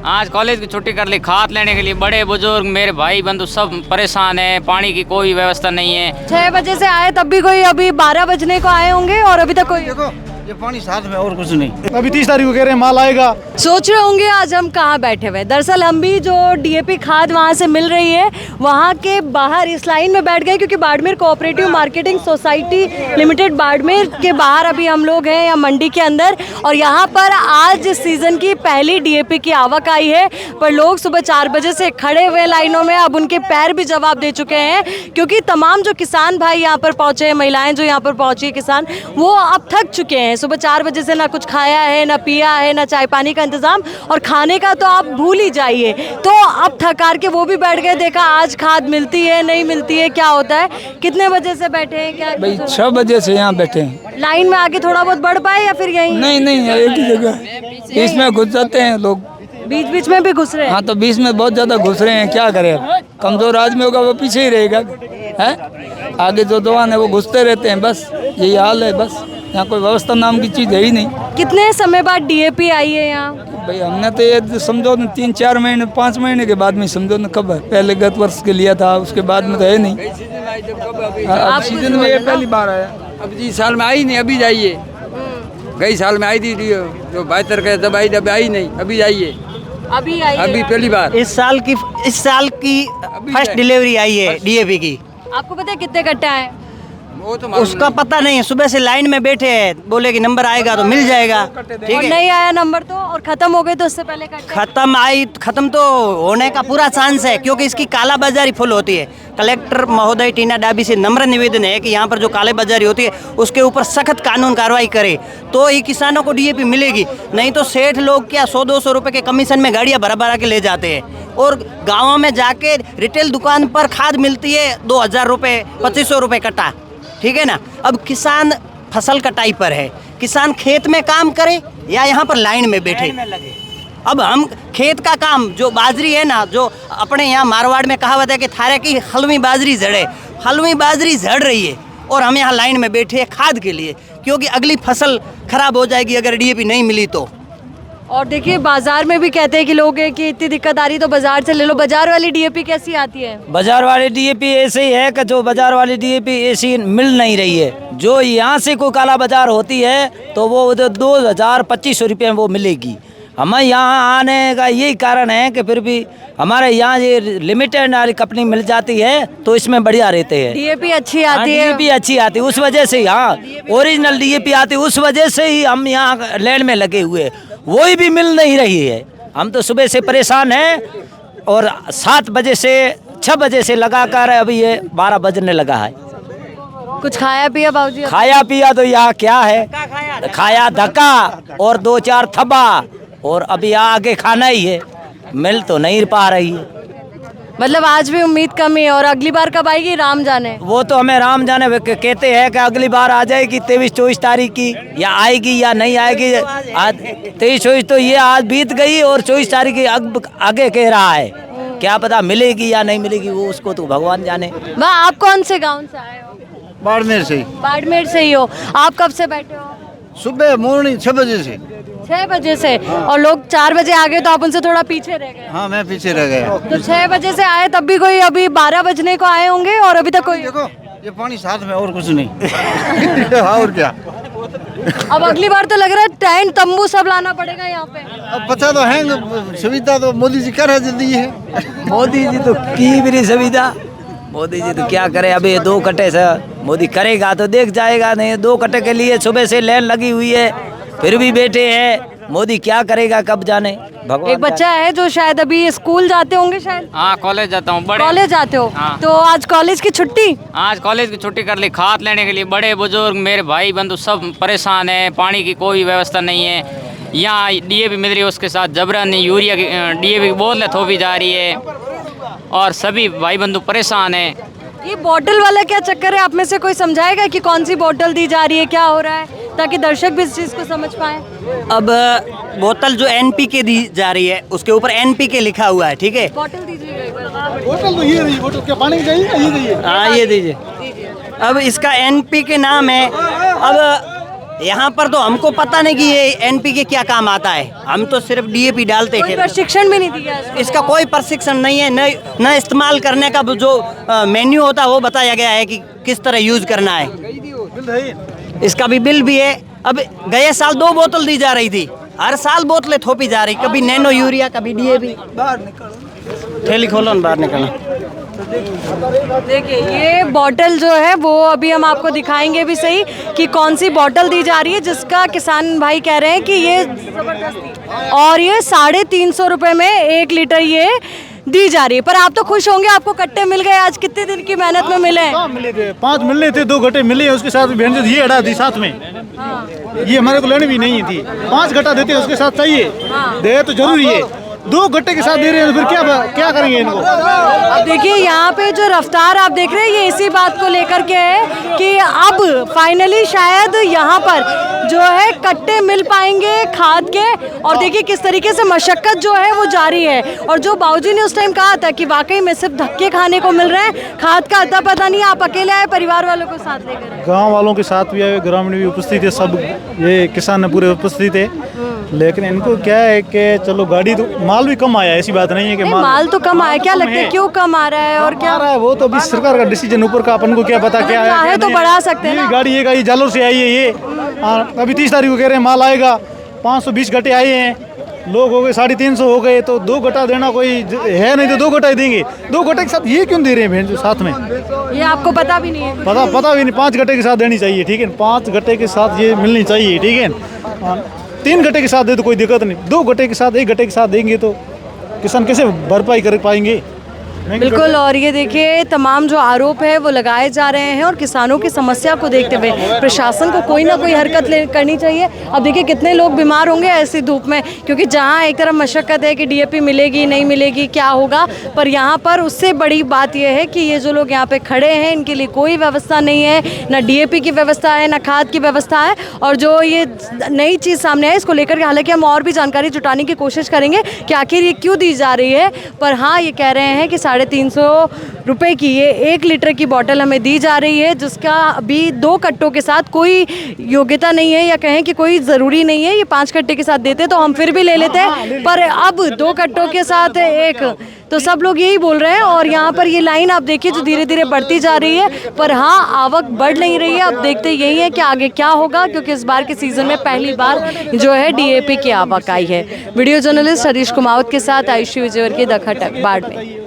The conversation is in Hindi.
आज कॉलेज की छुट्टी कर ली, खाद लेने के लिए बड़े बुजुर्ग मेरे भाई बंधु सब परेशान है। पानी की कोई व्यवस्था नहीं है। 6 बजे से आए तब भी कोई, अभी 12 बजने को आए होंगे और अभी तक कोई। देखो ये पानी साथ में और कुछ नहीं। अभी 30 तारीख को कह रहे हैं माल आएगा। सोच रहे होंगे आज हम कहाँ बैठे हुए। दरअसल हम भी जो डीएपी खाद वहाँ से मिल रही है वहाँ के बाहर इस लाइन में बैठ गए, क्योंकि Barmer cooperative marketing society limited Barmer के बाहर अभी हम लोग हैं, या मंडी के अंदर। और यहाँ पर आज सीजन की पहली डीएपी की आवक आई है, पर लोग सुबह 4 बजे से खड़े हुए लाइनों में। अब उनके पैर भी जवाब दे चुके हैं, क्योंकि तमाम जो किसान भाई यहाँ पर पहुँचे हैं, महिलाएं जो यहाँ पर पहुँची किसान, वो अब थक चुके हैं। सुबह 4 बजे से ना कुछ खाया है, ना पिया है, ना चाय पानी का इंतजाम, और खाने का तो आप भूल ही जाइए। तो अब थकार के वो भी बैठ गए। देखा आज खाद मिलती है नहीं मिलती है, क्या होता है। कितने बजे से बैठे हैं? क्या भाई 6 बजे से यहाँ बैठे हैं। लाइन में आके थोड़ा बहुत बढ़ पाए या फिर यहीं? नहीं एक ही जगह इसमें घुस जाते हैं लोग। बीच बीच में भी घुस रहे हैं? हाँ तो बीच में बहुत ज्यादा घुस रहे हैं, क्या करें। कमजोर आदमी होगा वो पीछे ही रहेगा, है आगे जो जवान है वो घुसते रहते हैं। बस यही हाल है। बस यहाँ कोई व्यवस्था नाम की चीज है ही नहीं। कितने समय बाद डीएपी आई है यहाँ? भाई हमने तो ये समझो न 3-4 महीने 5 महीने के बाद में समझो न कब है। पहले गत वर्ष के लिया था, उसके बाद में तो है नहीं। अब सीजन में ये पहली बार आया। अब इस साल में आई नहीं, अभी जाइए। गई साल में आई थी जो 72 के तब आई, जब आई नहीं, अभी जाइए। अभी आई अभी है। पहली बार इस साल की फर्स्ट डिलीवरी आई है डीएपी की। आपको पता है कितने कट्टा है? वो तो मालूम उसका पता नहीं है। सुबह से लाइन में बैठे हैं, बोले कि नंबर आएगा तो मिल जाएगा। ठीक और है, नहीं आया नंबर तो, और खत्म हो गए तो उससे पहले कट्टे। खत्म तो होने का पूरा चांस है, क्योंकि इसकी कालाबाजारी फुल होती है। कलेक्टर महोदय टीना डाबी से नम्र निवेदन है कि यहाँ पर जो कालाबाजारी होती है उसके ऊपर सख्त कानून कार्रवाई करे, तो ही किसानों को डीएपी मिलेगी। नहीं तो सेठ लोग क्या 100-200 रुपए के कमीशन में गाड़ियाँ भरा के ले जाते हैं, और गाँवों में जाके रिटेल दुकान पर खाद मिलती है 2000 रुपये 2500 रुपये कट्टा। ठीक है ना। अब किसान फसल कटाई पर है, किसान खेत में काम करे या यहाँ पर लाइन में बैठे। अब हम खेत का काम, जो बाजरी है ना, जो अपने यहाँ मारवाड़ में कहावत है कि थारे की हलवी बाजरी झड़े, हलवी बाजरी झड़ रही है, और हम यहाँ लाइन में बैठे हैं खाद के लिए, क्योंकि अगली फसल खराब हो जाएगी अगर डीएपी नहीं मिली तो। और देखिए बाजार में भी कहते हैं कि लोग हैं कि इतनी दिक्कत आ रही तो बाजार से ले लो। बाजार वाली डीएपी कैसी आती है? बाजार वाली डीएपी ऐसे ही है कि जो बाजार वाली डीएपी ऐसी मिल नहीं रही है। जो यहाँ से कोई काला बाजार होती है तो वो उधर 2000-2500 रुपये में वो मिलेगी। हमें यहाँ आने का यही कारण है कि फिर भी हमारे यहाँ ये लिमिटेड वाली कंपनी मिल जाती है तो इसमें बढ़िया रहते हैं। डीएपी अच्छी आती है। डीएपी अच्छी आती है, उस वजह से यहाँ ओरिजिनल डीएपी आती है, उस वजह से ही हम यहाँ लैंड में लगे हुए। वही भी मिल नहीं रही है। हम तो सुबह से परेशान हैं, और 7 बजे से 6 बजे से लगाकर अभी ये 12 बजने लगा है। कुछ खाया पिया बाबूजी? खाया पिया तो यहाँ क्या है, खाया धक्का और 2-4 थब्बा, और अभी आगे खाना ही है। मिल तो नहीं पा रही है। मतलब आज भी उम्मीद कम ही है। और अगली बार कब आएगी राम जाने? वो तो हमें राम जाने कहते हैं कि अगली बार आ जाएगी 23-24 तारीख की, या आएगी या नहीं आएगी। आज 23-24 तो ये आज बीत गई, और 24 तारीख की आगे कह रहा है। क्या पता मिलेगी या नहीं मिलेगी, वो उसको तो भगवान जाने। वाह, आप कौन से गाँव से आए हो? बाड़मेर से ही। बाड़मेर से ही हो। आप कब से बैठे हो? सुबह मॉर्निंग 6 बजे से। 6 बजे से? और लोग 4 बजे आ गए तो आप उनसे थोड़ा पीछे रह गए? हाँ मैं पीछे रह गया। तो 6 बजे से आए तब भी कोई, अभी 12 बजने को आए होंगे और अभी तक कोई। देखो ये पानी साथ में और कुछ नहीं। और क्या। अब अगली बार तो लग रहा है टेंट तंबू सब लाना पड़ेगा यहाँ पे। अब पता तो है, सुविधा तो मोदी जी कर दी है। मोदी जी तो की भी सुविधा, मोदी जी तो क्या करे। अभी 2 कट्टे से मोदी करेगा तो देख जाएगा, नहीं 2 कट्टे के लिए सुबह से लाइन लगी हुई है, फिर भी बैठे हैं। मोदी क्या करेगा कब जाने, भगवान। एक बच्चा है जो शायद अभी स्कूल जाते होंगे शायद। हाँ कॉलेज जाता हूँ। बड़े कॉलेज जाते हो? हाँ। तो आज कॉलेज की छुट्टी? आज कॉलेज की छुट्टी कर ली, खाद लेने के लिए बड़े बुजुर्ग मेरे भाई बंधु सब परेशान है। पानी की कोई व्यवस्था नहीं है। यहाँ डीएपी मिल रही है, उसके साथ जबरन यूरिया की डीएपी की बोतलें थोपी जा रही है, और सभी भाई बंधु परेशान है। ये बोतल वाला क्या चक्कर है? आप में से कोई समझाएगा कि कौन सी बोतल दी जा रही है, क्या हो रहा है, ताकि दर्शक भी इस चीज़ को समझ पाए? अब बोतल जो एनपीके दी जा रही है उसके ऊपर एनपीके लिखा हुआ है। ठीक है, बोतल दीजिएगा। बोतल तो ये रही, बोतल क्या पानी की चाहिए? ये दीजिए। हाँ ये दीजिए। अब इसका एनपीके नाम है। अब यहाँ पर तो हमको पता नहीं कि ये एनपीके क्या काम आता है, हम तो सिर्फ डीएपी डालते कोई हैं। प्रशिक्षण भी नहीं दिया इसको। इसका कोई प्रशिक्षण नहीं है, न इस्तेमाल करने का जो मेन्यू होता है वो बताया गया है कि किस तरह यूज करना है। इसका भी बिल भी है। अब गए साल 2 बोतल दी जा रही थी, हर साल बोतलें थोपी जा रही, कभी नैनो यूरिया कभी डीएपी। थैली खोलो न बाहर निकलना। देखिए ये बॉटल जो है वो अभी हम आपको दिखाएंगे भी सही कि कौन सी बॉटल दी जा रही है, जिसका किसान भाई कह रहे हैं कि ये जबरदस्ती, और ये 350 रुपये में 1 लीटर ये दी जा रही है। पर आप तो खुश होंगे, आपको कट्टे मिल गए, आज कितने दिन की मेहनत में मिले हैं? हाँ, मिले थे 5 मिलने थे, 2 गट्टे मिले, उसके साथ भेड़ ये अड़ा दी साथ में। ये हमारे को लेनी भी नहीं थी, 5 गट्टा देते उसके साथ चाहिए, दे तो जरूरी है। 2 गट्टे के साथ दे रहे हैं तो फिर क्या करेंगे इनको। अब देखिए यहाँ पे जो रफ्तार आप देख रहे हैं ये इसी बात को लेकर के है कि अब फाइनली शायद यहाँ पर जो है कट्टे मिल पाएंगे खाद के। और देखिए किस तरीके से मशक्कत जो है वो जारी है। और जो बाबूजी ने उस टाइम कहा था कि वाकई में सिर्फ धक्के खाने को मिल रहे हैं, खाद का अता पता नहीं। आप अकेले आए, परिवार वालों को साथ लेकर आए? गांव वालों के साथ भी आए, ग्रामीण भी उपस्थित थे, सब ये किसान पूरे उपस्थित थे। लेकिन इनको क्या है कि चलो गाड़ी तो माल भी कम आया, ऐसी बात नहीं है कि माल तो कम आया, क्या लगता है क्यों कम आ रहा है और क्या आ रहा है वो तो अभी सरकार का डिसीजन ऊपर का, अपन को क्या पता क्या है। चाहे तो बढ़ा सकते हैं ये ना। गाड़ी ये जालोर से आई है ये, अभी 30 तारीख को कह रहे हैं माल आएगा। 520 गट्टे आए हैं, लोग हो गए 350 हो गए, तो 2 गट्टा देना कोई है नहीं, तो 2 गट्टा ही देंगे। 2 गट्टे के साथ ये क्यों दे रहे हैं भेड़ साथ में? ये आपको पता भी नहीं है? पता भी नहीं। 5 गट्टे के साथ देनी चाहिए, ठीक है, 5 गट्टे के साथ ये मिलनी चाहिए, ठीक है। 3 गट्टे के साथ दे तो कोई दिक्कत नहीं, 2 गट्टे के साथ 1 गट्टे के साथ देंगे तो किसान कैसे भरपाई कर पाएंगे? बिल्कुल। और ये देखिए तमाम जो आरोप है वो लगाए जा रहे हैं और किसानों की समस्या को देखते हुए प्रशासन को कोई ना कोई हरकत करनी चाहिए। अब देखिए कितने लोग बीमार होंगे ऐसी धूप में, क्योंकि जहां एक तरफ मशक्कत है कि डीएपी मिलेगी नहीं मिलेगी क्या होगा, पर यहाँ पर उससे बड़ी बात यह है कि ये जो लोग यहाँ पे खड़े हैं इनके लिए कोई व्यवस्था नहीं है, ना डीएपी की व्यवस्था है ना खाद की व्यवस्था है। और जो ये नई चीज़ सामने है इसको लेकर के हालांकि हम और भी जानकारी जुटाने की कोशिश करेंगे कि आखिर ये क्यों दी जा रही है। पर हाँ, ये कह रहे हैं कि 350 रुपये की ये 1 लीटर की बोतल हमें दी जा रही है, जिसका अभी 2 कट्टों के साथ कोई योग्यता नहीं है, या कहें कि कोई ज़रूरी नहीं है। ये 5 कट्टे के साथ देते तो हम फिर भी ले लेते हैं, पर अब 2 कट्टों के साथ 1, तो सब लोग यही बोल रहे हैं। और यहाँ पर ये लाइन आप देखिए जो धीरे धीरे बढ़ती जा रही है, पर हाँ आवक बढ़ नहीं रही है। अब देखते यही है कि आगे क्या होगा, क्योंकि इस बार के सीज़न में पहली बार जो है डीएपी की आवक आई है। वीडियो जर्नलिस्ट हरीश कुमावत के साथ आयुषी विजयवर्गीय, द खटक, बाड़मेर।